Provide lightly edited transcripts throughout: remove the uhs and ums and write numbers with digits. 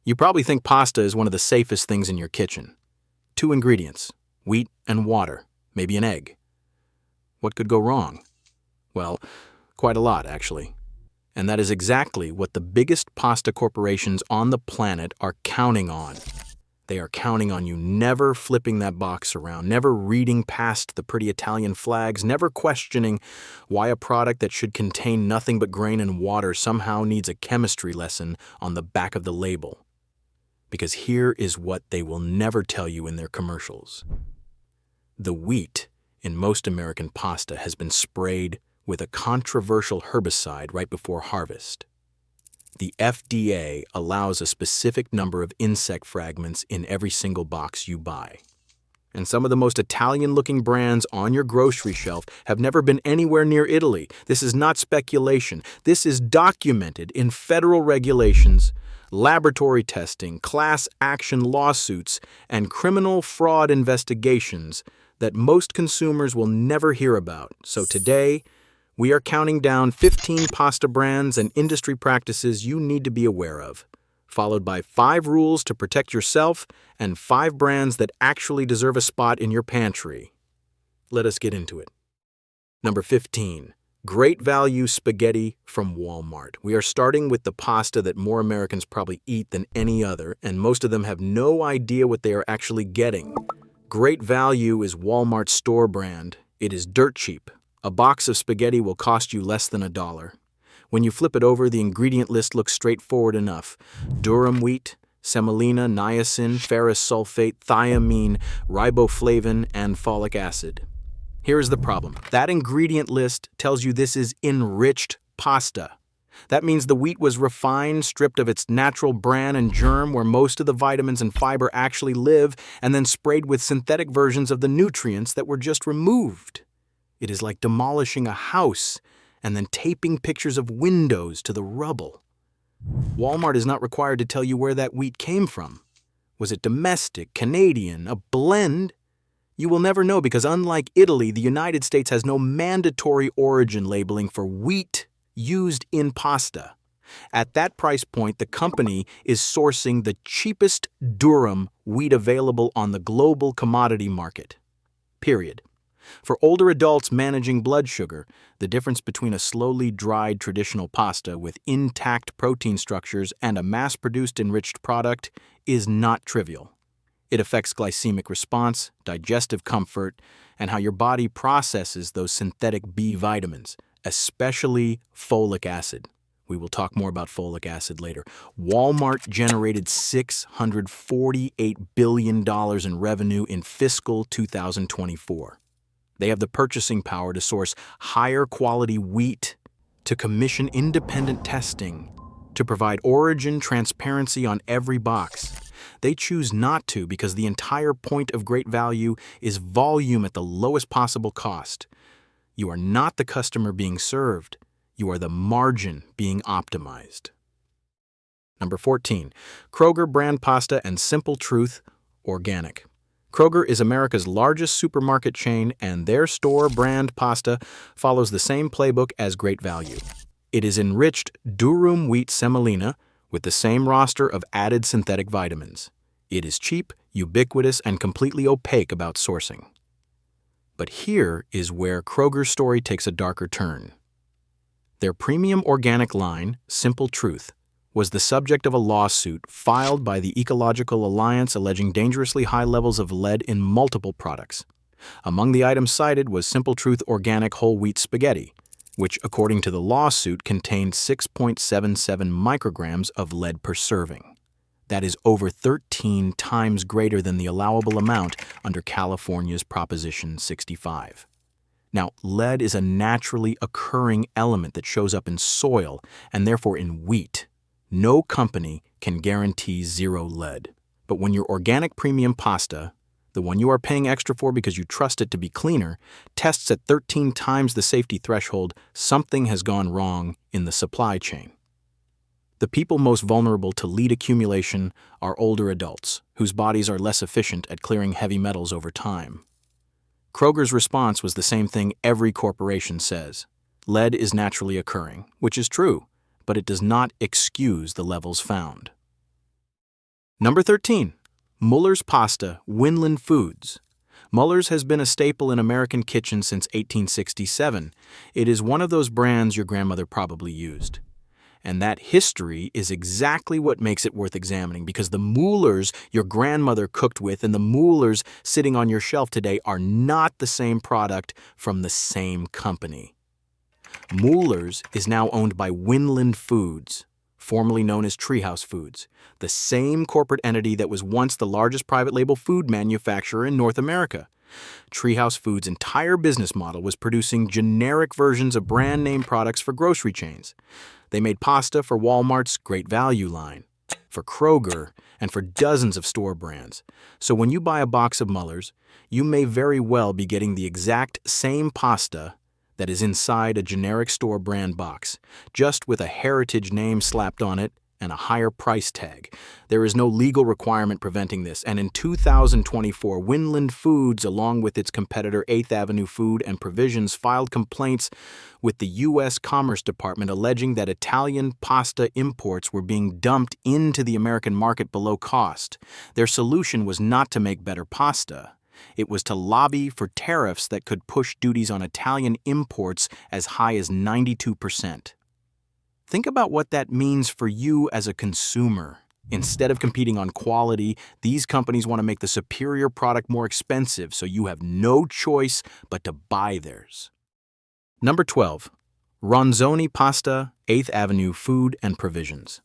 You probably think pasta is one of the safest things in your kitchen. 2 ingredients, wheat and water, maybe an egg. What could go wrong? Well, quite a lot, actually. And that is exactly what the biggest pasta corporations on the planet are counting on. They are counting on you never flipping that box around, never reading past the pretty Italian flags, never questioning why a product that should contain nothing but grain and water somehow needs a chemistry lesson on the back of the label. Because here is what they will never tell you in their commercials. The wheat in most American pasta has been sprayed with a controversial herbicide right before harvest. The FDA allows a specific number of insect fragments in every single box you buy. And some of the most Italian-looking brands on your grocery shelf have never been anywhere near Italy. This is not speculation. This is documented in federal regulations, laboratory testing, class action lawsuits, and criminal fraud investigations that most consumers will never hear about. So today, we are counting down 15 pasta brands and industry practices you need to be aware of, followed by 5 rules to protect yourself and 5 brands that actually deserve a spot in your pantry. Let us get into it. Number 15, great value spaghetti from Walmart. We are starting with the pasta that more Americans probably eat than any other, and most of them have no idea what they are actually getting. Great value is Walmart's store brand. It is dirt cheap. A box of spaghetti will cost you less than $1. When you flip it over, the ingredient list looks straightforward enough. Durum wheat, semolina, niacin, ferrous sulfate, thiamine, riboflavin, and folic acid. Here is the problem. That ingredient list tells you this is enriched pasta. That means the wheat was refined, stripped of its natural bran and germ where most of the vitamins and fiber actually live, and then sprayed with synthetic versions of the nutrients that were just removed. It is like demolishing a house and then taping pictures of windows to the rubble. Walmart is not required to tell you where that wheat came from. Was it domestic, Canadian, a blend? You will never know because unlike Italy, the United States has no mandatory origin labeling for wheat used in pasta. At that price point, the company is sourcing the cheapest durum wheat available on the global commodity market. Period. For older adults managing blood sugar, the difference between a slowly dried traditional pasta with intact protein structures and a mass-produced enriched product is not trivial. It affects glycemic response, digestive comfort, and how your body processes those synthetic B vitamins, especially folic acid. We will talk more about folic acid later. Walmart generated $648 billion in revenue in fiscal 2024. They have the purchasing power to source higher quality wheat, to commission independent testing, to provide origin transparency on every box. They choose not to because the entire point of great value is volume at the lowest possible cost. You are not the customer being served. You are the margin being optimized. Number 14, Kroger brand pasta and Simple Truth organic. Kroger is America's largest supermarket chain, and their store brand pasta follows the same playbook as Great Value. It is enriched durum wheat semolina with the same roster of added synthetic vitamins. It is cheap, ubiquitous, and completely opaque about sourcing. But here is where Kroger's story takes a darker turn. Their premium organic line, Simple Truth, was the subject of a lawsuit filed by the Ecological Alliance alleging dangerously high levels of lead in multiple products. Among the items cited was Simple Truth organic whole wheat spaghetti, which, according to the lawsuit, contained 6.77 micrograms of lead per serving. That is over 13 times greater than the allowable amount under California's Proposition 65. Now, lead is a naturally occurring element that shows up in soil and therefore in wheat. No company can guarantee zero lead. But when your organic premium pasta, the one you are paying extra for because you trust it to be cleaner, tests at 13 times the safety threshold, something has gone wrong in the supply chain. The people most vulnerable to lead accumulation are older adults, whose bodies are less efficient at clearing heavy metals over time. Kroger's response was the same thing every corporation says. Lead is naturally occurring, which is true, but it does not excuse the levels found. Number 13. Muller's Pasta, Winland Foods. Muller's has been a staple in American kitchens since 1867. It is one of those brands your grandmother probably used. And that history is exactly what makes it worth examining, because the Mullers your grandmother cooked with and the Mullers sitting on your shelf today are not the same product from the same company. Muller's is now owned by Winland Foods, formerly known as Treehouse Foods, the same corporate entity that was once the largest private label food manufacturer in North America. Treehouse Foods' entire business model was producing generic versions of brand name products for grocery chains. They made pasta for Walmart's Great Value line, for Kroger, and for dozens of store brands. So when you buy a box of Muller's, you may very well be getting the exact same pasta that is inside a generic store brand box, just with a heritage name slapped on it and a higher price tag. There is no legal requirement preventing this, and in 2024, Winland Foods, along with its competitor 8th Avenue Food and Provisions, filed complaints with the U.S. Commerce Department alleging that Italian pasta imports were being dumped into the American market below cost. Their solution was not to make better pasta. It was to lobby for tariffs that could push duties on Italian imports as high as 92%. Think about what that means for you as a consumer. Instead of competing on quality, these companies want to make the superior product more expensive, so you have no choice but to buy theirs. Number 12. Ronzoni Pasta, 8th Avenue Food and Provisions.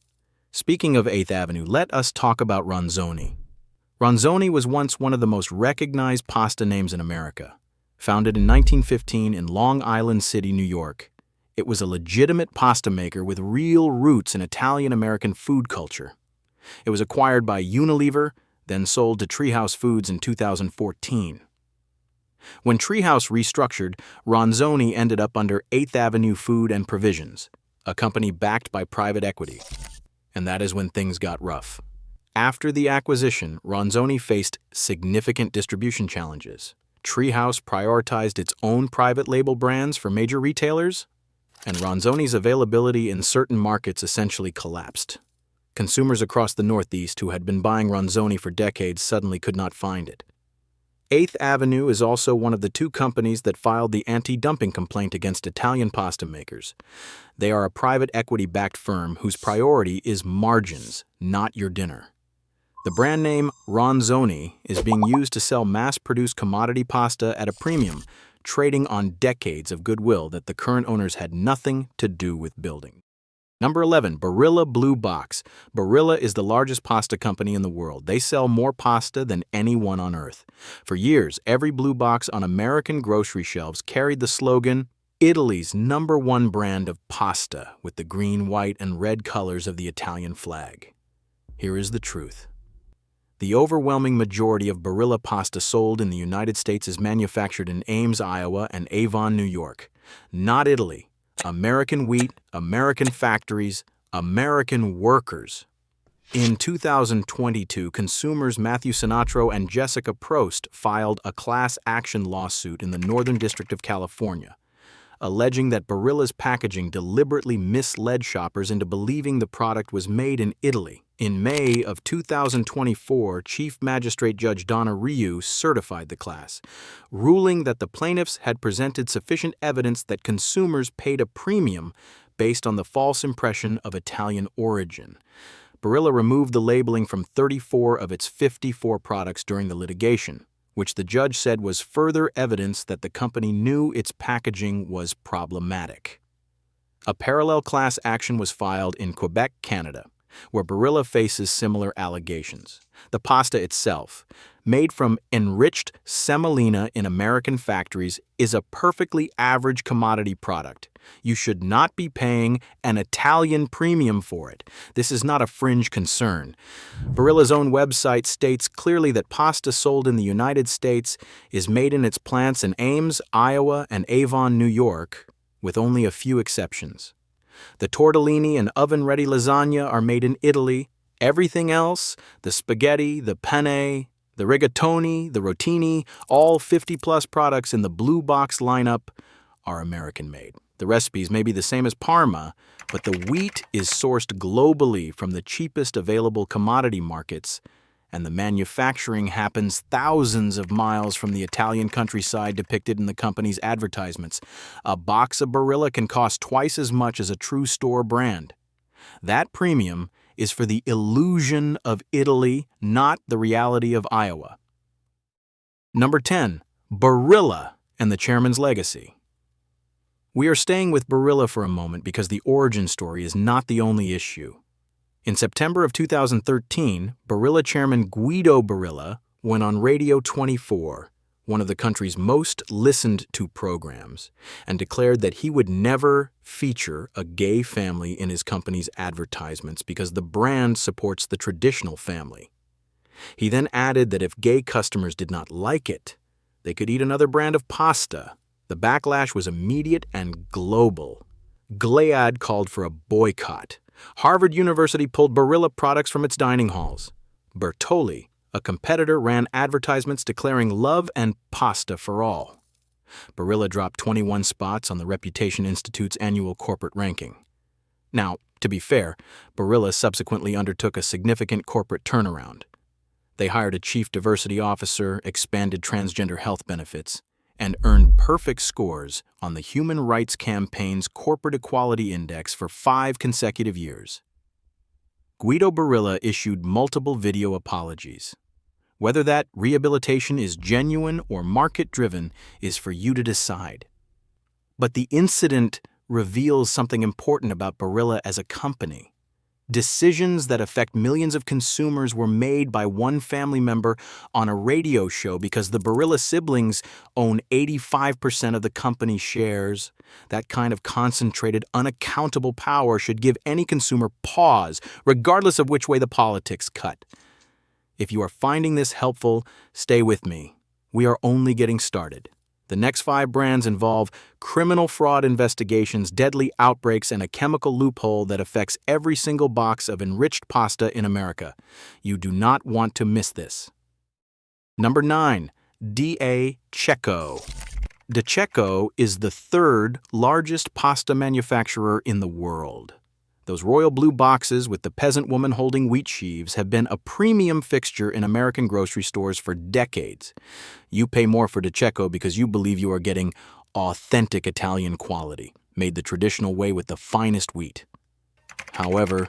Speaking of 8th Avenue, let us talk about Ronzoni. Ronzoni was once one of the most recognized pasta names in America. Founded in 1915 in Long Island City, New York, it was a legitimate pasta maker with real roots in Italian-American food culture. It was acquired by Unilever, then sold to Treehouse Foods in 2014. When Treehouse restructured, Ronzoni ended up under 8th Avenue Food and Provisions, a company backed by private equity. And that is when things got rough. After the acquisition, Ronzoni faced significant distribution challenges. Treehouse prioritized its own private label brands for major retailers, and Ronzoni's availability in certain markets essentially collapsed. Consumers across the Northeast who had been buying Ronzoni for decades suddenly could not find it. 8th Avenue is also one of the two companies that filed the anti-dumping complaint against Italian pasta makers. They are a private equity-backed firm whose priority is margins, not your dinner. The brand name Ronzoni is being used to sell mass-produced commodity pasta at a premium, trading on decades of goodwill that the current owners had nothing to do with building. Number 11, Barilla Blue Box. Barilla is the largest pasta company in the world. They sell more pasta than anyone on earth. For years, every blue box on American grocery shelves carried the slogan, Italy's #1 brand of pasta, with the green, white, and red colors of the Italian flag. Here is the truth. The overwhelming majority of Barilla pasta sold in the United States is manufactured in Ames, Iowa, and Avon, New York. Not Italy. American wheat, American factories, American workers. In 2022, consumers Matthew Sinatro and Jessica Prost filed a class action lawsuit in the Northern District of California, alleging that Barilla's packaging deliberately misled shoppers into believing the product was made in Italy. In May of 2024, Chief Magistrate Judge Donna Ryu certified the class, ruling that the plaintiffs had presented sufficient evidence that consumers paid a premium based on the false impression of Italian origin. Barilla removed the labeling from 34 of its 54 products during the litigation, which the judge said was further evidence that the company knew its packaging was problematic. A parallel class action was filed in Quebec, Canada, where Barilla faces similar allegations. The pasta itself, made from enriched semolina in American factories, is a perfectly average commodity product. You should not be paying an Italian premium for it. This is not a fringe concern. Barilla's own website states clearly that pasta sold in the United States is made in its plants in Ames, Iowa, and Avon, New York, with only a few exceptions. The tortellini and oven-ready lasagna are made in Italy. Everything else, the spaghetti, the penne, the rigatoni, the rotini, all 50-plus products in the Blue Box lineup are American-made. The recipes may be the same as Parma, but the wheat is sourced globally from the cheapest available commodity markets, and the manufacturing happens thousands of miles from the Italian countryside depicted in the company's advertisements. A box of Barilla can cost twice as much as a true store brand. That premium is for the illusion of Italy, not the reality of Iowa. Number 10. Barilla and the chairman's legacy. We are staying with Barilla for a moment because the origin story is not the only issue. In September of 2013, Barilla chairman Guido Barilla went on Radio 24, one of the country's most listened to programs, and declared that he would never feature a gay family in his company's advertisements because the brand supports the traditional family. He then added that if gay customers did not like it, they could eat another brand of pasta. The backlash was immediate and global. Gilead called for a boycott. Harvard University pulled Barilla products from its dining halls. Bertolli, a competitor, ran advertisements declaring love and pasta for all. Barilla dropped 21 spots on the Reputation Institute's annual corporate ranking. Now, to be fair, Barilla subsequently undertook a significant corporate turnaround. They hired a chief diversity officer, expanded transgender health benefits, and earned perfect scores on the Human Rights Campaign's Corporate Equality Index for 5 consecutive years. Guido Barilla issued multiple video apologies. Whether that rehabilitation is genuine or market-driven is for you to decide. But the incident reveals something important about Barilla as a company. Decisions that affect millions of consumers were made by one family member on a radio show because the Barilla siblings own 85% of the company's shares. That kind of concentrated, unaccountable power should give any consumer pause, regardless of which way the politics cut. If you are finding this helpful, stay with me. We are only getting started. The next 5 brands involve criminal fraud investigations, deadly outbreaks, and a chemical loophole that affects every single box of enriched pasta in America. You do not want to miss this. Number 9. D.A. Cecco. De Cecco is the 3rd largest pasta manufacturer in the world. Those royal blue boxes with the peasant woman holding wheat sheaves have been a premium fixture in American grocery stores for decades. You pay more for De Cecco because you believe you are getting authentic Italian quality, made the traditional way with the finest wheat. However,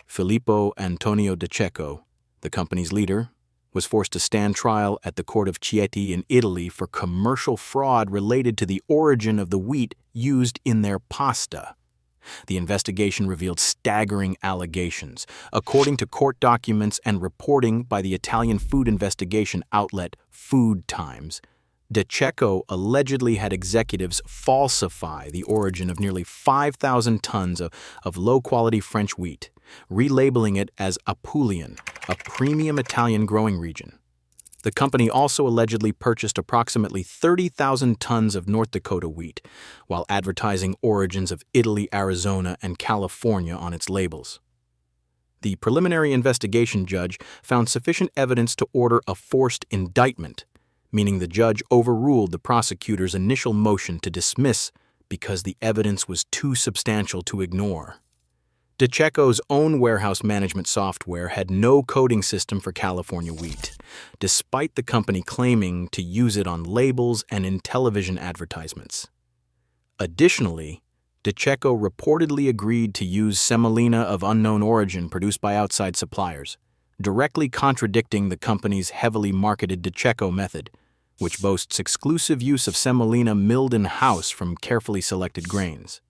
Filippo Antonio De Cecco, the company's leader, was forced to stand trial at the court of Chieti in Italy for commercial fraud related to the origin of the wheat used in their pasta. The investigation revealed staggering allegations. According to court documents and reporting by the Italian food investigation outlet Food Times, De Cecco allegedly had executives falsify the origin of nearly 5,000 tons of low-quality French wheat, relabeling it as Apulian, a premium Italian growing region. The company also allegedly purchased approximately 30,000 tons of North Dakota wheat, while advertising origins of Italy, Arizona, and California on its labels. The preliminary investigation judge found sufficient evidence to order a forced indictment, meaning the judge overruled the prosecutor's initial motion to dismiss because the evidence was too substantial to ignore. De Cecco's own warehouse management software had no coding system for California wheat, despite the company claiming to use it on labels and in television advertisements. Additionally, De Cecco reportedly agreed to use semolina of unknown origin produced by outside suppliers, directly contradicting the company's heavily marketed De Cecco method, which boasts exclusive use of semolina milled in-house from carefully selected grains.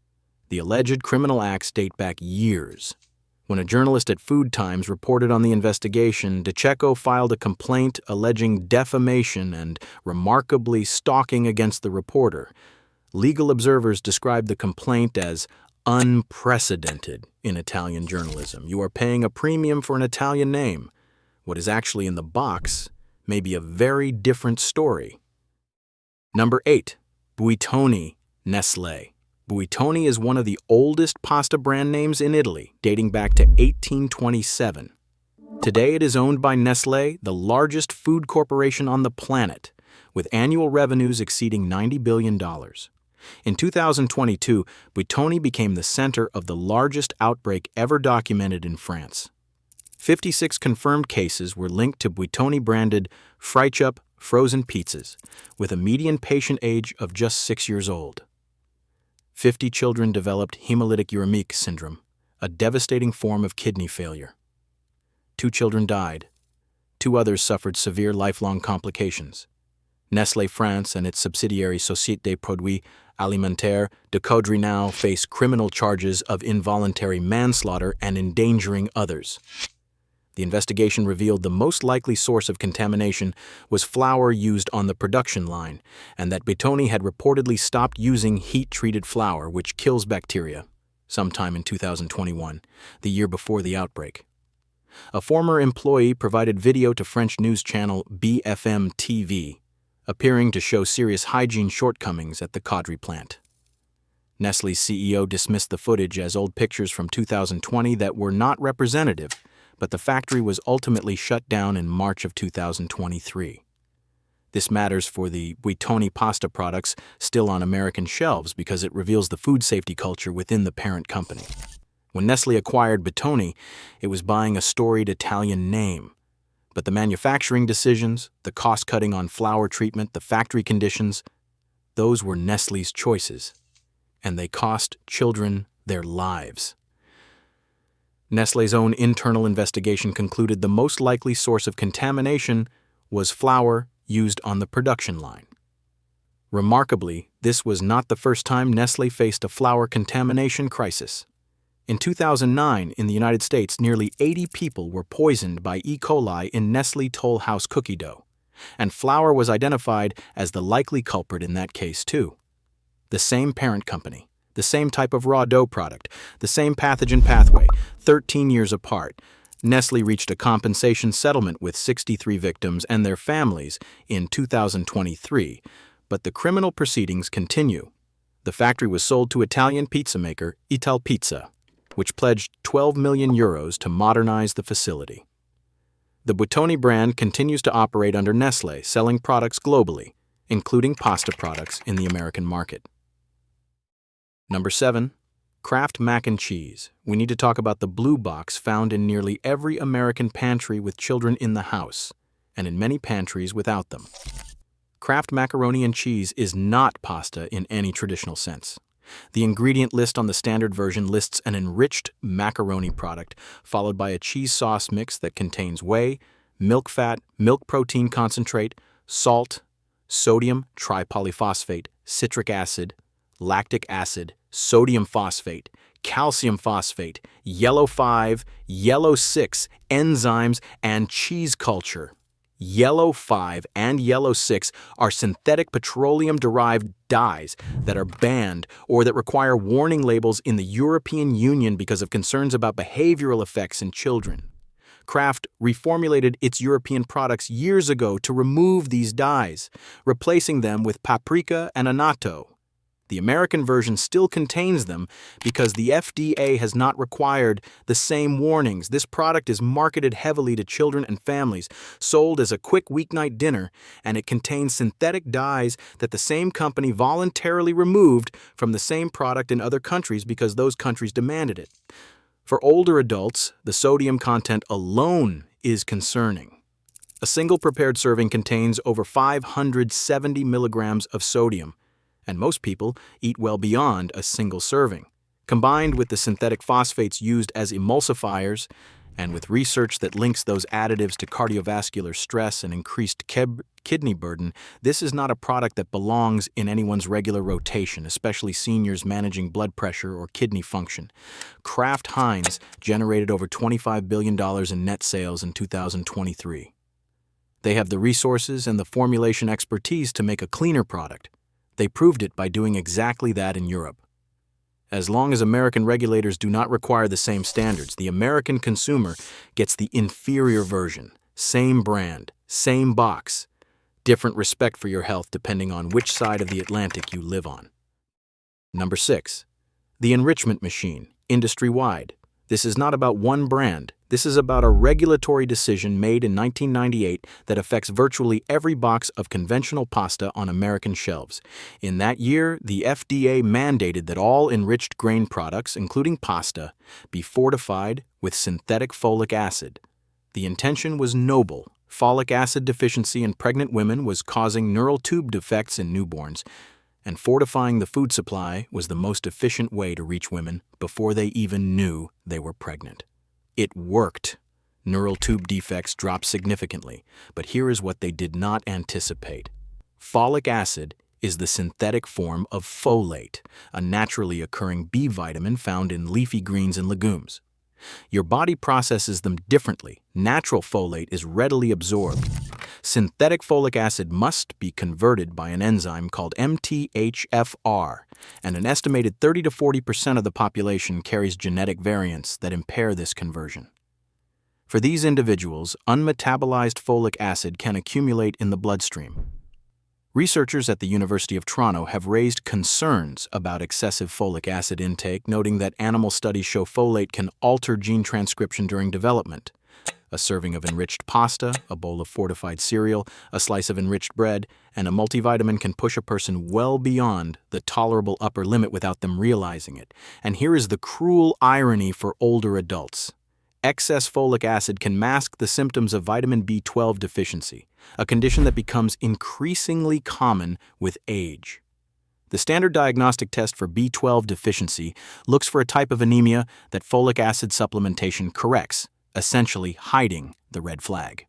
The alleged criminal acts date back years. When a journalist at Food Times reported on the investigation, De Cecco filed a complaint alleging defamation and, remarkably, stalking against the reporter. Legal observers described the complaint as unprecedented in Italian journalism. You are paying a premium for an Italian name. What is actually in the box may be a very different story. Number 8. Buitoni, Nestlé. Buitoni is one of the oldest pasta brand names in Italy, dating back to 1827. Today it is owned by Nestlé, the largest food corporation on the planet, with annual revenues exceeding $90 billion. In 2022, Buitoni became the center of the largest outbreak ever documented in France. 56 confirmed cases were linked to Buitoni-branded Freichup frozen pizzas, with a median patient age of just 6 years old. 50 children developed hemolytic uremic syndrome, a devastating form of kidney failure. 2 children died. 2 others suffered severe lifelong complications. Nestlé France and its subsidiary Société des Produits Alimentaires de Caudry now face criminal charges of involuntary manslaughter and endangering others. The investigation revealed the most likely source of contamination was flour used on the production line, and that Buitoni had reportedly stopped using heat-treated flour, which kills bacteria, sometime in 2021, the year before the outbreak. A former employee provided video to French news channel BFM TV, appearing to show serious hygiene shortcomings at the Caudry plant. Nestlé's CEO dismissed the footage as old pictures from 2020 that were not representative, but the factory was ultimately shut down in March of 2023. This matters for the Buitoni pasta products still on American shelves because it reveals the food safety culture within the parent company. When Nestlé acquired Buitoni, it was buying a storied Italian name. But the manufacturing decisions, the cost-cutting on flour treatment, the factory conditions, those were Nestlé's choices, and they cost children their lives. Nestlé's own internal investigation concluded the most likely source of contamination was flour used on the production line. Remarkably, this was not the first time Nestlé faced a flour contamination crisis. In 2009, in the United States, nearly 80 people were poisoned by E. coli in Nestlé Toll House cookie dough, and flour was identified as the likely culprit in that case, too. The same parent company, the same type of raw dough product, the same pathogen pathway, 13 years apart. Nestlé reached a compensation settlement with 63 victims and their families in 2023, but the criminal proceedings continue. The factory was sold to Italian pizza maker Italpizza, which pledged €12 million to modernize the facility. The Buitoni brand continues to operate under Nestlé, selling products globally, including pasta products in the American market. Number 7. Kraft mac and cheese. We need to talk about the blue box found in nearly every American pantry with children in the house, and in many pantries without them. Kraft macaroni and cheese is not pasta in any traditional sense. The ingredient list on the standard version lists an enriched macaroni product, followed by a cheese sauce mix that contains whey, milk fat, milk protein concentrate, salt, sodium tripolyphosphate, citric acid, lactic acid, sodium phosphate, calcium phosphate, yellow 5, yellow 6, enzymes, and cheese culture. Yellow 5 and yellow 6 are synthetic petroleum-derived dyes that are banned or that require warning labels in the European Union because of concerns about behavioral effects in children. Kraft reformulated its European products years ago to remove these dyes, replacing them with paprika and annatto. The American version still contains them because the FDA has not required the same warnings. This product is marketed heavily to children and families, sold as a quick weeknight dinner, and it contains synthetic dyes that the same company voluntarily removed from the same product in other countries because those countries demanded it. For older adults, the sodium content alone is concerning. A single prepared serving contains over 570 milligrams of sodium, and most people eat well beyond a single serving. Combined with the synthetic phosphates used as emulsifiers, and with research that links those additives to cardiovascular stress and increased kidney burden, this is not a product that belongs in anyone's regular rotation, especially seniors managing blood pressure or kidney function. Kraft Heinz generated over $25 billion in net sales in 2023. They have the resources and the formulation expertise to make a cleaner product. They proved it by doing exactly that in Europe. As long as American regulators do not require the same standards, the American consumer gets the inferior version, same brand, same box, different respect for your health depending on which side of the Atlantic you live on. Number 6. The enrichment machine, industry-wide. This is not about one brand. This is about a regulatory decision made in 1998 that affects virtually every box of conventional pasta on American shelves. In that year, the FDA mandated that all enriched grain products, including pasta, be fortified with synthetic folic acid. The intention was noble. Folic acid deficiency in pregnant women was causing neural tube defects in newborns, and fortifying the food supply was the most efficient way to reach women before they even knew they were pregnant. It worked. Neural tube defects dropped significantly, but here is what they did not anticipate. Folic acid is the synthetic form of folate, a naturally occurring B vitamin found in leafy greens and legumes. Your body processes them differently. Natural folate is readily absorbed. Synthetic folic acid must be converted by an enzyme called MTHFR, and an estimated 30 to 40% of the population carries genetic variants that impair this conversion. For these individuals, unmetabolized folic acid can accumulate in the bloodstream. Researchers at the University of Toronto have raised concerns about excessive folic acid intake, noting that animal studies show folate can alter gene transcription during development. A serving of enriched pasta, a bowl of fortified cereal, a slice of enriched bread, and a multivitamin can push a person well beyond the tolerable upper limit without them realizing it. And here is the cruel irony for older adults. Excess folic acid can mask the symptoms of vitamin B12 deficiency, a condition that becomes increasingly common with age. The standard diagnostic test for B12 deficiency looks for a type of anemia that folic acid supplementation corrects, essentially hiding the red flag.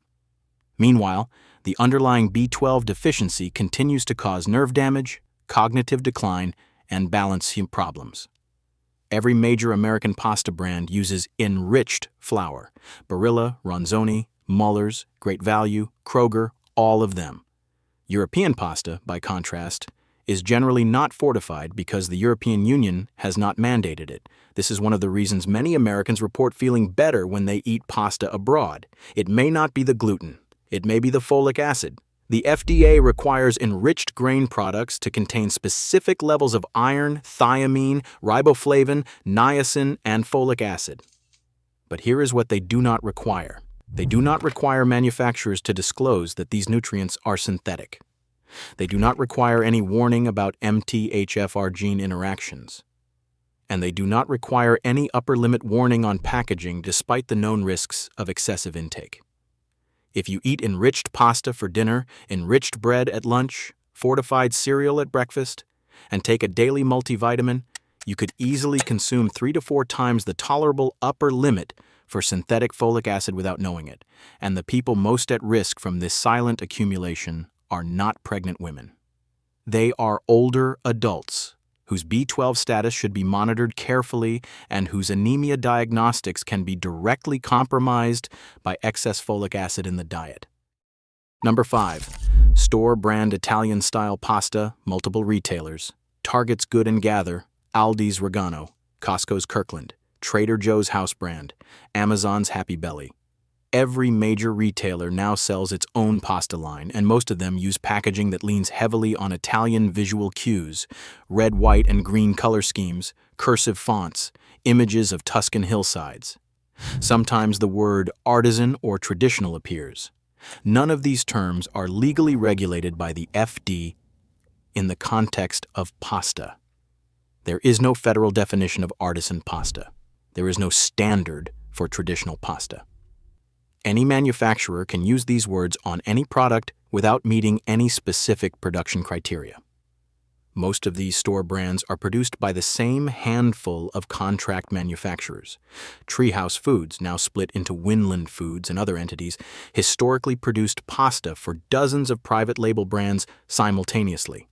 Meanwhile, the underlying B12 deficiency continues to cause nerve damage, cognitive decline, and balance problems. Every major American pasta brand uses enriched flour. Barilla, Ronzoni, Muller's, Great Value, Kroger, all of them. European pasta, by contrast, is generally not fortified because the European Union has not mandated it. This is one of the reasons many Americans report feeling better when they eat pasta abroad. It may not be the gluten. It may be the folic acid. The FDA requires enriched grain products to contain specific levels of iron, thiamine, riboflavin, niacin, and folic acid. But here is what they do not require. They do not require manufacturers to disclose that these nutrients are synthetic. They do not require any warning about MTHFR gene interactions. And they do not require any upper limit warning on packaging despite the known risks of excessive intake. If you eat enriched pasta for dinner, enriched bread at lunch, fortified cereal at breakfast, and take a daily multivitamin, you could easily consume 3 to 4 times the tolerable upper limit for synthetic folic acid without knowing it, and the people most at risk from this silent accumulation are not pregnant women. They are older adults whose B12 status should be monitored carefully and whose anemia diagnostics can be directly compromised by excess folic acid in the diet. Number 5. Store brand Italian-style pasta, multiple retailers. Target's Good and Gather, Aldi's Regano, Costco's Kirkland, Trader Joe's House Brand, Amazon's Happy Belly. Every major retailer now sells its own pasta line, and most of them use packaging that leans heavily on Italian visual cues, red, white, and green color schemes, cursive fonts, images of Tuscan hillsides. Sometimes the word artisan or traditional appears. None of these terms are legally regulated by the FD in the context of pasta. There is no federal definition of artisan pasta. There is no standard for traditional pasta. Any manufacturer can use these words on any product without meeting any specific production criteria. Most of these store brands are produced by the same handful of contract manufacturers. Treehouse Foods, now split into Winland Foods and other entities, historically produced pasta for dozens of private label brands simultaneously.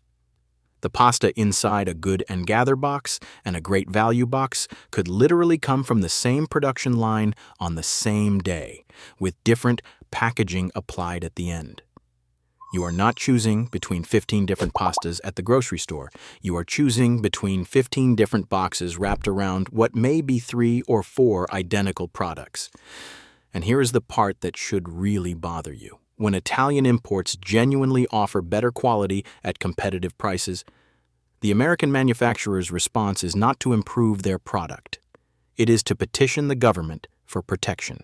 The pasta inside a Good and Gather box and a Great Value box could literally come from the same production line on the same day, with different packaging applied at the end. You are not choosing between 15 different pastas at the grocery store. You are choosing between 15 different boxes wrapped around what may be 3 or 4 identical products. And here is the part that should really bother you. When Italian imports genuinely offer better quality at competitive prices, the American manufacturer's response is not to improve their product. It is to petition the government for protection.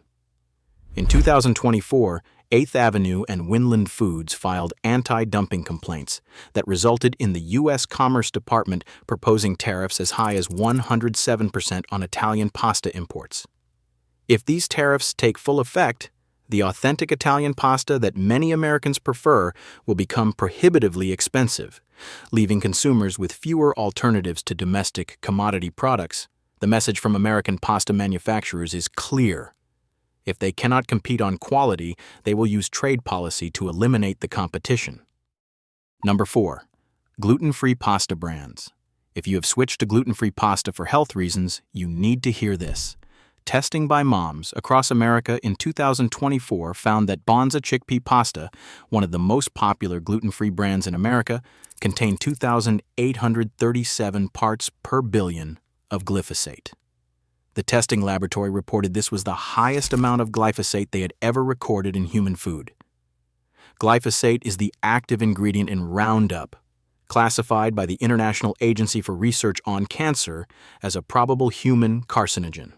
In 2024, 8th Avenue and Winland Foods filed anti-dumping complaints that resulted in the U.S. Commerce Department proposing tariffs as high as 107% on Italian pasta imports. If these tariffs take full effect, the authentic Italian pasta that many Americans prefer will become prohibitively expensive, leaving consumers with fewer alternatives to domestic commodity products. The message from American pasta manufacturers is clear. If they cannot compete on quality, they will use trade policy to eliminate the competition. Number 4. Gluten-free pasta brands. If you have switched to gluten-free pasta for health reasons, you need to hear this. Testing by moms across America in 2024 found that Bonza chickpea pasta, one of the most popular gluten-free brands in America, contained 2,837 parts per billion of glyphosate. The testing laboratory reported this was the highest amount of glyphosate they had ever recorded in human food. Glyphosate is the active ingredient in Roundup, classified by the International Agency for Research on Cancer as a probable human carcinogen.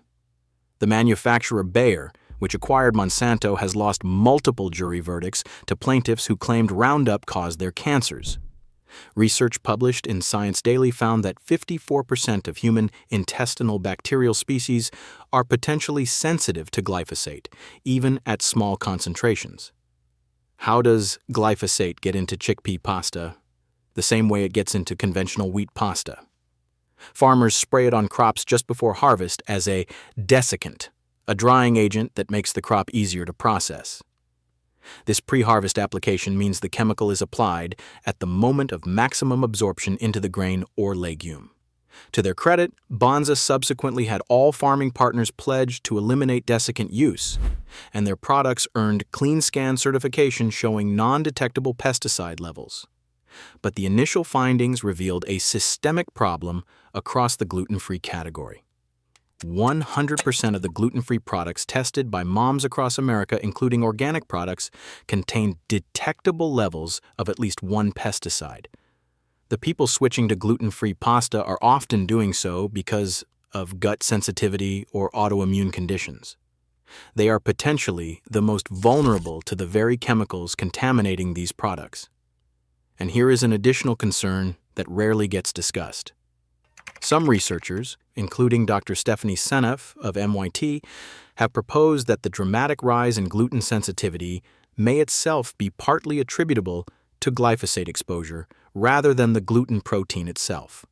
The manufacturer Bayer, which acquired Monsanto, has lost multiple jury verdicts to plaintiffs who claimed Roundup caused their cancers. Research published in Science Daily found that 54% of human intestinal bacterial species are potentially sensitive to glyphosate, even at small concentrations. How does glyphosate get into chickpea pasta? The same way it gets into conventional wheat pasta. Farmers spray it on crops just before harvest as a desiccant, a drying agent that makes the crop easier to process. This pre-harvest application means the chemical is applied at the moment of maximum absorption into the grain or legume. To their credit, Bonza subsequently had all farming partners pledge to eliminate desiccant use, and their products earned CleanScan certification showing non-detectable pesticide levels. But the initial findings revealed a systemic problem across the gluten-free category. 100% of the gluten-free products tested by moms across America, including organic products, contained detectable levels of at least one pesticide. The people switching to gluten-free pasta are often doing so because of gut sensitivity or autoimmune conditions. They are potentially the most vulnerable to the very chemicals contaminating these products. And here is an additional concern that rarely gets discussed. Some researchers, including Dr. Stephanie Seneff of MIT, have proposed that the dramatic rise in gluten sensitivity may itself be partly attributable to glyphosate exposure rather than the gluten protein itself.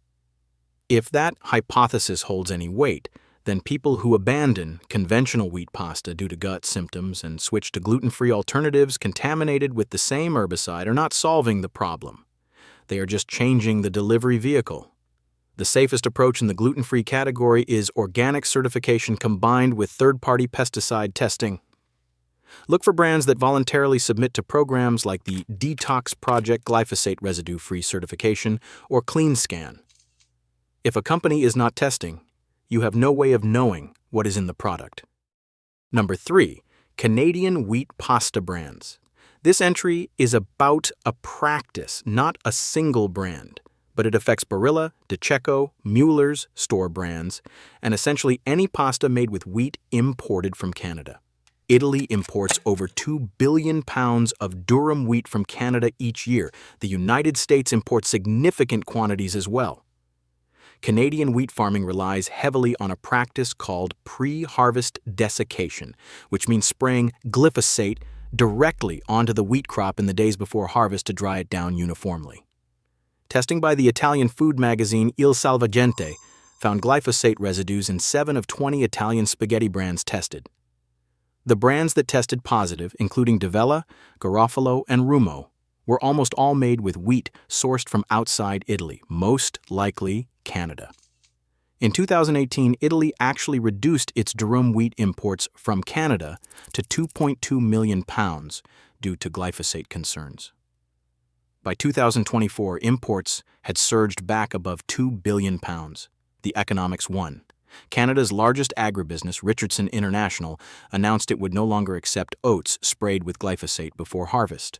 If that hypothesis holds any weight, then people who abandon conventional wheat pasta due to gut symptoms and switch to gluten-free alternatives contaminated with the same herbicide are not solving the problem. They are just changing the delivery vehicle. The safest approach in the gluten-free category is organic certification combined with third-party pesticide testing. Look for brands that voluntarily submit to programs like the Detox Project Glyphosate Residue-Free Certification or CleanScan. If a company is not testing, you have no way of knowing what is in the product. Number 3. Canadian wheat pasta brands. This entry is about a practice, not a single brand, but it affects Barilla, Cecco, Muller's store brands, and essentially any pasta made with wheat imported from Canada. Italy imports over 2 billion pounds of durum wheat from Canada each year. The United States imports significant quantities as well. Canadian wheat farming relies heavily on a practice called pre-harvest desiccation, which means spraying glyphosate directly onto the wheat crop in the days before harvest to dry it down uniformly. Testing by the Italian food magazine Il Salvagente found glyphosate residues in 7 of 20 Italian spaghetti brands tested. The brands that tested positive, including Divella, Garofalo, and Rumo, were almost all made with wheat sourced from outside Italy, most likely Canada. In 2018, Italy actually reduced its durum wheat imports from Canada to 2.2 million pounds due to glyphosate concerns. By 2024, imports had surged back above 2 billion pounds. The economics won. Canada's largest agribusiness, Richardson International, announced it would no longer accept oats sprayed with glyphosate before harvest.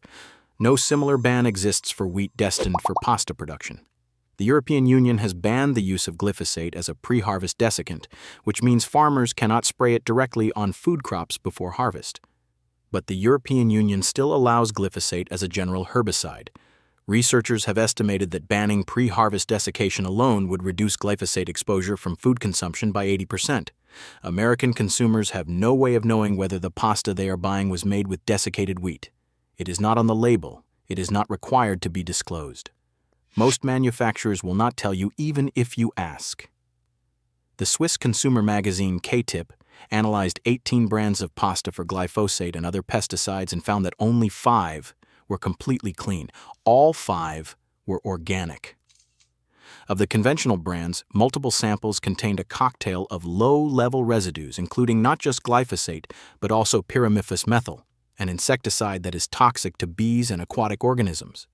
No similar ban exists for wheat destined for pasta production. The European Union has banned the use of glyphosate as a pre-harvest desiccant, which means farmers cannot spray it directly on food crops before harvest. but the European Union still allows glyphosate as a general herbicide. Researchers have estimated that banning pre-harvest desiccation alone would reduce glyphosate exposure from food consumption by 80%. American consumers have no way of knowing whether the pasta they are buying was made with desiccated wheat. It is not on the label. It is not required to be disclosed. Most manufacturers will not tell you even if you ask. The Swiss consumer magazine K-Tip analyzed 18 brands of pasta for glyphosate and other pesticides and found that only 5 were completely clean. All 5 were organic. Of the conventional brands, multiple samples contained a cocktail of low-level residues, including not just glyphosate, but also pyramifos methyl, an insecticide that is toxic to bees and aquatic organisms.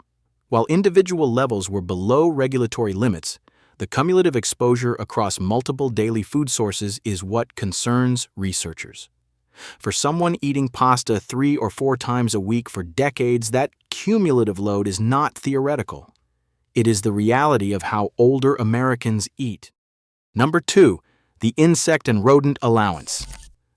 While individual levels were below regulatory limits, the cumulative exposure across multiple daily food sources is what concerns researchers. For someone eating pasta 3 or 4 times a week for decades, that cumulative load is not theoretical. It is the reality of how older Americans eat. Number 2, the insect and rodent allowance.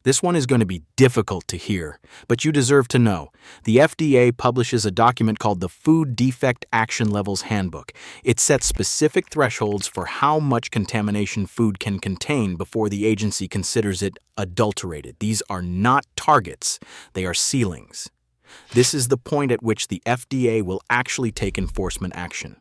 This one is going to be difficult to hear, but you deserve to know. The FDA publishes a document called the Food Defect Action Levels Handbook. It sets specific thresholds for how much contamination food can contain before the agency considers it adulterated. These are not targets, they are ceilings. This is the point at which the FDA will actually take enforcement action.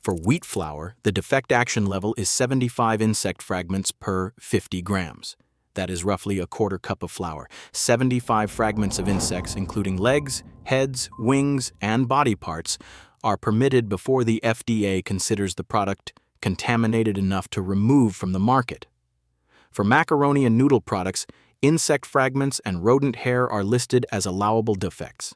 For wheat flour, the defect action level is 75 insect fragments per 50 grams. That is roughly a quarter cup of flour. 75 fragments of insects, including legs, heads, wings, and body parts, are permitted before the FDA considers the product contaminated enough to remove from the market. For macaroni and noodle products, insect fragments and rodent hair are listed as allowable defects.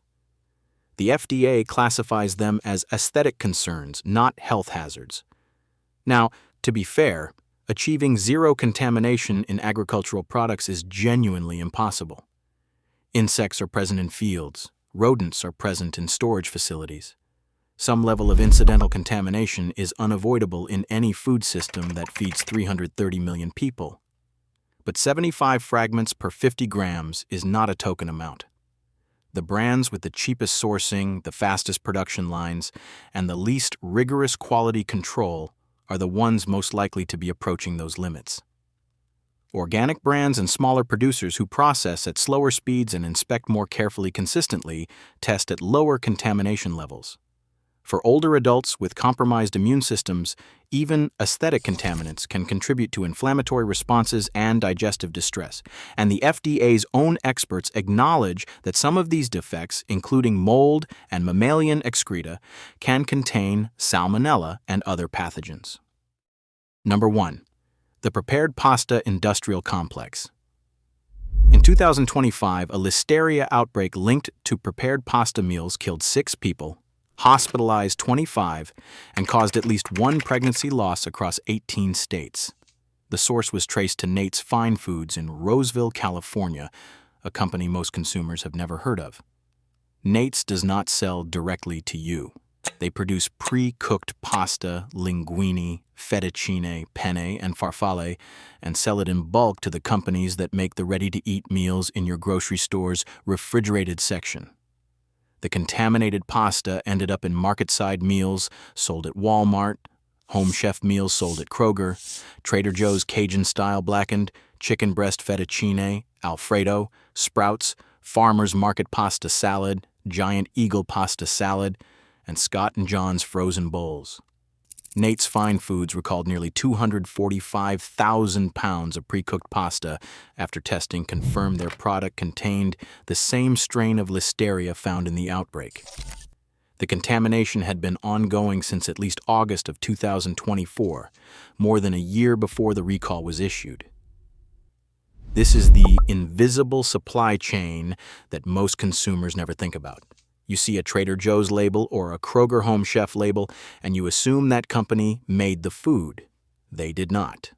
The FDA classifies them as aesthetic concerns, not health hazards. Now, to be fair, achieving zero contamination in agricultural products is genuinely impossible. Insects are present in fields. Rodents are present in storage facilities. Some level of incidental contamination is unavoidable in any food system that feeds 330 million people. But 75 fragments per 50 grams is not a token amount. The brands with the cheapest sourcing, the fastest production lines, and the least rigorous quality control are the ones most likely to be approaching those limits. Organic brands and smaller producers who process at slower speeds and inspect more carefully consistently test at lower contamination levels. For older adults with compromised immune systems, even aesthetic contaminants can contribute to inflammatory responses and digestive distress, and the FDA's own experts acknowledge that some of these defects, including mold and mammalian excreta, can contain salmonella and other pathogens. Number 1. The prepared pasta industrial complex. In 2025, a listeria outbreak linked to prepared pasta meals killed 6 people, hospitalized 25, and caused at least 1 pregnancy loss across 18 states. The source was traced to Nate's Fine Foods in Roseville, California, a company most consumers have never heard of. Nate's does not sell directly to you. They produce pre-cooked pasta, linguine, fettuccine, penne, and farfalle, and sell it in bulk to the companies that make the ready-to-eat meals in your grocery store's refrigerated section. The contaminated pasta ended up in market-side meals sold at Walmart, Home Chef meals sold at Kroger, Trader Joe's Cajun-style blackened, chicken breast fettuccine, Alfredo, Sprouts, Farmer's Market pasta salad, Giant Eagle pasta salad, and Scott & John's frozen bowls. Nate's Fine Foods recalled nearly 245,000 pounds of pre-cooked pasta after testing confirmed their product contained the same strain of listeria found in the outbreak. The contamination had been ongoing since at least August of 2024, more than a year before the recall was issued. This is the invisible supply chain that most consumers never think about. You see a Trader Joe's label or a Kroger Home Chef label, and you assume that company made the food. They did not.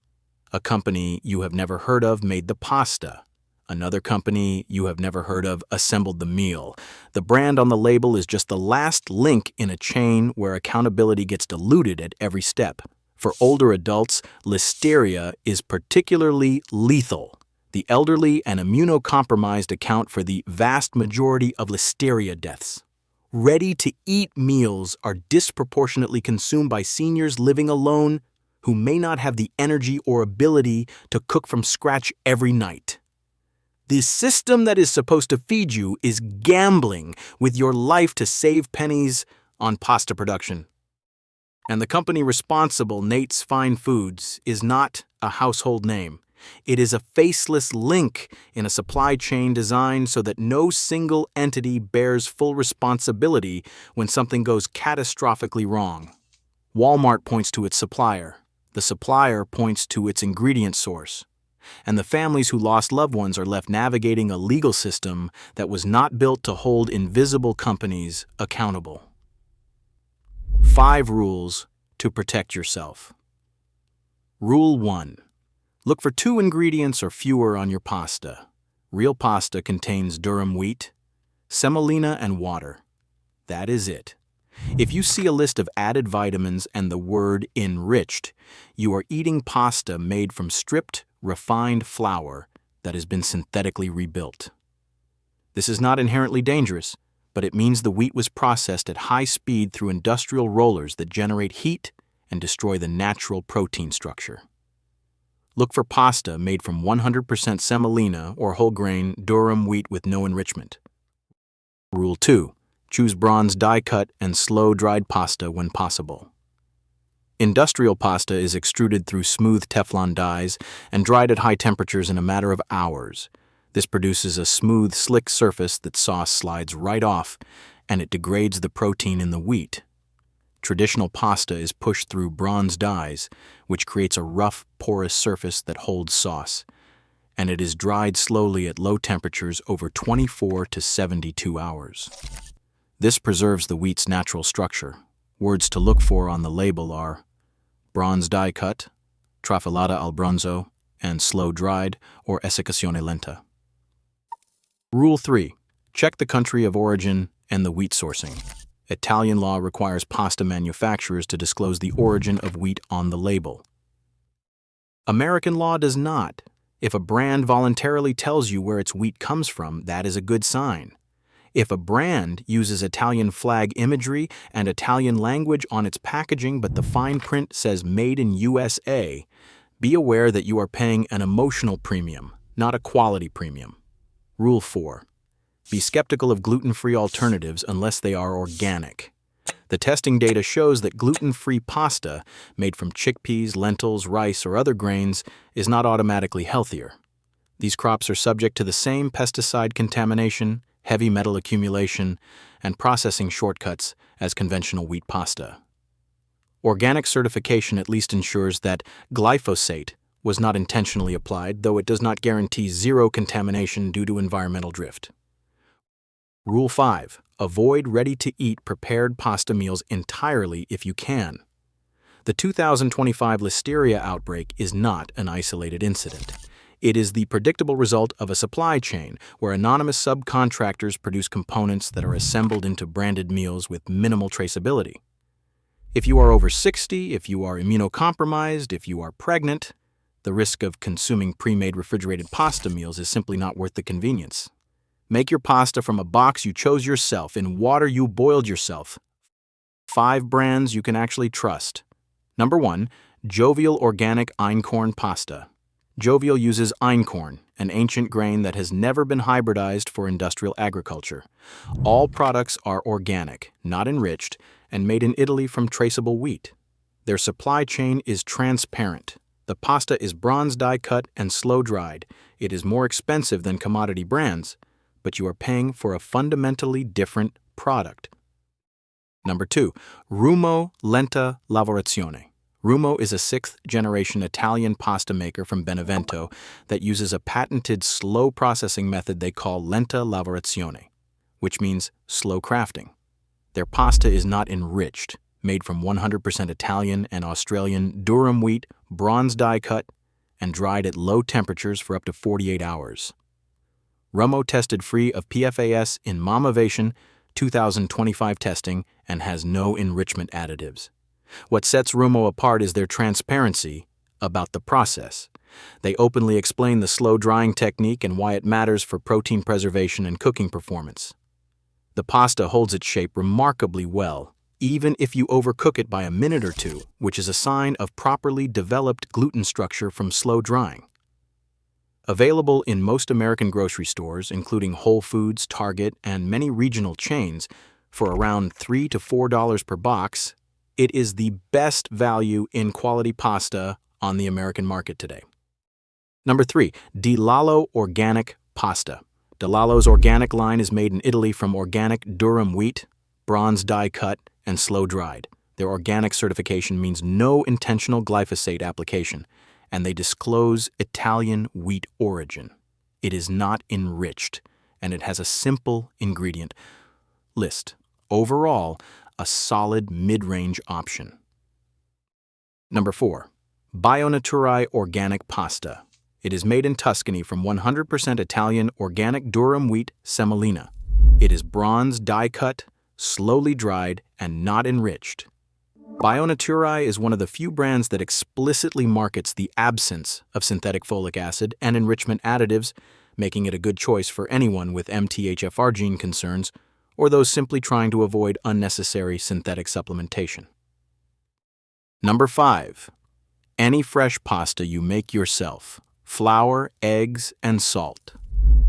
A company you have never heard of made the pasta. Another company you have never heard of assembled the meal. The brand on the label is just the last link in a chain where accountability gets diluted at every step. For older adults, listeria is particularly lethal. The elderly and immunocompromised account for the vast majority of listeria deaths. Ready-to-eat meals are disproportionately consumed by seniors living alone who may not have the energy or ability to cook from scratch every night. The system that is supposed to feed you is gambling with your life to save pennies on pasta production. And the company responsible, Nate's Fine Foods, is not a household name. It is a faceless link in a supply chain designed so that no single entity bears full responsibility when something goes catastrophically wrong. Walmart points to its supplier. The supplier points to its ingredient source. And the families who lost loved ones are left navigating a legal system that was not built to hold invisible companies accountable. 5 rules to protect yourself. Rule 1. Look for 2 ingredients or fewer on your pasta. Real pasta contains durum wheat, semolina, and water. That is it. If you see a list of added vitamins and the word enriched, you are eating pasta made from stripped, refined flour that has been synthetically rebuilt. This is not inherently dangerous, but it means the wheat was processed at high speed through industrial rollers that generate heat and destroy the natural protein structure. Look for pasta made from 100% semolina or whole grain durum wheat with no enrichment. Rule 2. Choose bronze die-cut and slow-dried pasta when possible. Industrial pasta is extruded through smooth Teflon dies and dried at high temperatures in a matter of hours. This produces a smooth, slick surface that sauce slides right off, and it degrades the protein in the wheat. Traditional pasta is pushed through bronze dies, which creates a rough, porous surface that holds sauce, and it is dried slowly at low temperatures over 24 to 72 hours. This preserves the wheat's natural structure. Words to look for on the label are bronze die cut, trafilata al bronzo, and slow dried or essiccazione lenta. Rule 3. Check the country of origin and the wheat sourcing. Italian law requires pasta manufacturers to disclose the origin of wheat on the label. American law does not. If a brand voluntarily tells you where its wheat comes from, that is a good sign. If a brand uses Italian flag imagery and Italian language on its packaging but the fine print says Made in USA, be aware that you are paying an emotional premium, not a quality premium. Rule 4. Be skeptical of gluten-free alternatives unless they are organic. The testing data shows that gluten-free pasta made from chickpeas, lentils, rice, or other grains is not automatically healthier. These crops are subject to the same pesticide contamination, heavy metal accumulation, and processing shortcuts as conventional wheat pasta. Organic certification at least ensures that glyphosate was not intentionally applied, though it does not guarantee zero contamination due to environmental drift. Rule 5. Avoid ready-to-eat prepared pasta meals entirely if you can. The 2025 listeria outbreak is not an isolated incident. It is the predictable result of a supply chain where anonymous subcontractors produce components that are assembled into branded meals with minimal traceability. If you are over 60, if you are immunocompromised, if you are pregnant, the risk of consuming pre-made refrigerated pasta meals is simply not worth the convenience. Make your pasta from a box you chose yourself, in water you boiled yourself. 5 brands you can actually trust. Number 1, Jovial Organic Einkorn Pasta. Jovial uses einkorn, an ancient grain that has never been hybridized for industrial agriculture. All products are organic, not enriched, and made in Italy from traceable wheat. Their supply chain is transparent. The pasta is bronze die cut and slow dried. It is more expensive than commodity brands, but you are paying for a fundamentally different product. Number 2, Rumo Lenta Lavorazione. Rumo is a 6th-generation Italian pasta maker from Benevento that uses a patented slow processing method they call lenta lavorazione, which means slow crafting. Their pasta is not enriched, made from 100% Italian and Australian durum wheat, bronze die cut, and dried at low temperatures for up to 48 hours. Rumo tested free of PFAS in Momavation 2025 testing and has no enrichment additives. What sets Rumo apart is their transparency about the process. They openly explain the slow drying technique and why it matters for protein preservation and cooking performance. The pasta holds its shape remarkably well, even if you overcook it by a minute or two, which is a sign of properly developed gluten structure from slow drying. Available in most American grocery stores, including Whole Foods, Target, and many regional chains, for around $3 to $4 per box, it is the best value in quality pasta on the American market today. Number 3, DiLallo Organic Pasta. DiLallo's organic line is made in Italy from organic durum wheat, bronze die cut, and slow dried. Their organic certification means no intentional glyphosate application, and they disclose Italian wheat origin. It is not enriched, and it has a simple ingredient list. Overall, a solid mid-range option. Number 4, Buitoni Organic Pasta. It is made in Tuscany from 100% Italian organic durum wheat semolina. It is bronze die-cut, slowly dried, and not enriched. Buitoni is one of the few brands that explicitly markets the absence of synthetic folic acid and enrichment additives, making it a good choice for anyone with MTHFR gene concerns or those simply trying to avoid unnecessary synthetic supplementation. Number 5, any fresh pasta you make yourself, flour, eggs, and salt,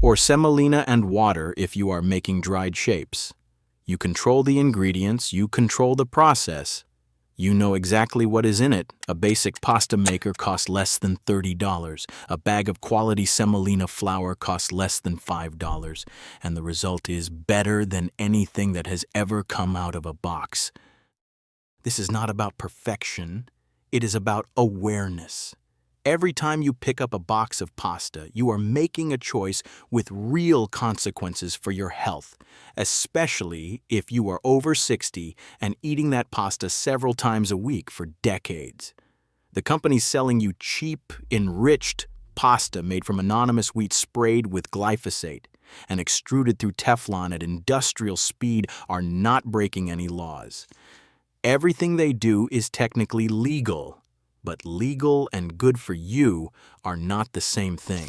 or semolina and water if you are making dried shapes. You control the ingredients, you control the process. You know exactly what is in it. A basic pasta maker costs less than $30. A bag of quality semolina flour costs less than $5. And the result is better than anything that has ever come out of a box. This is not about perfection. It is about awareness. Every time you pick up a box of pasta, you are making a choice with real consequences for your health, especially if you are over 60 and eating that pasta several times a week for decades. The companies selling you cheap, enriched pasta made from anonymous wheat sprayed with glyphosate and extruded through Teflon at industrial speed are not breaking any laws. Everything they do is technically legal. But legal and good for you are not the same thing.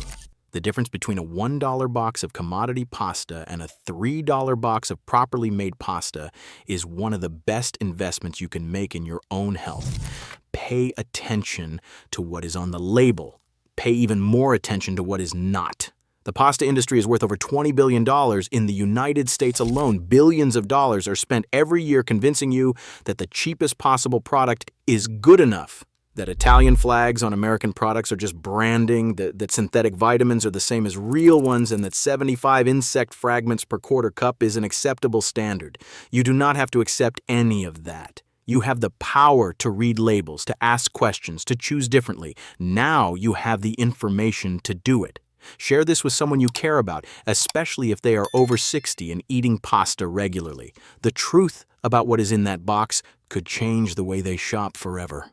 The difference between a $1 box of commodity pasta and a $3 box of properly made pasta is one of the best investments you can make in your own health. Pay attention to what is on the label. Pay even more attention to what is not. The pasta industry is worth over $20 billion in the United States alone. Billions of dollars are spent every year convincing you that the cheapest possible product is good enough. That Italian flags on American products are just branding, that synthetic vitamins are the same as real ones, and that 75 insect fragments per quarter cup is an acceptable standard. You do not have to accept any of that. You have the power to read labels, to ask questions, to choose differently. Now you have the information to do it. Share this with someone you care about, especially if they are over 60 and eating pasta regularly. The truth about what is in that box could change the way they shop forever.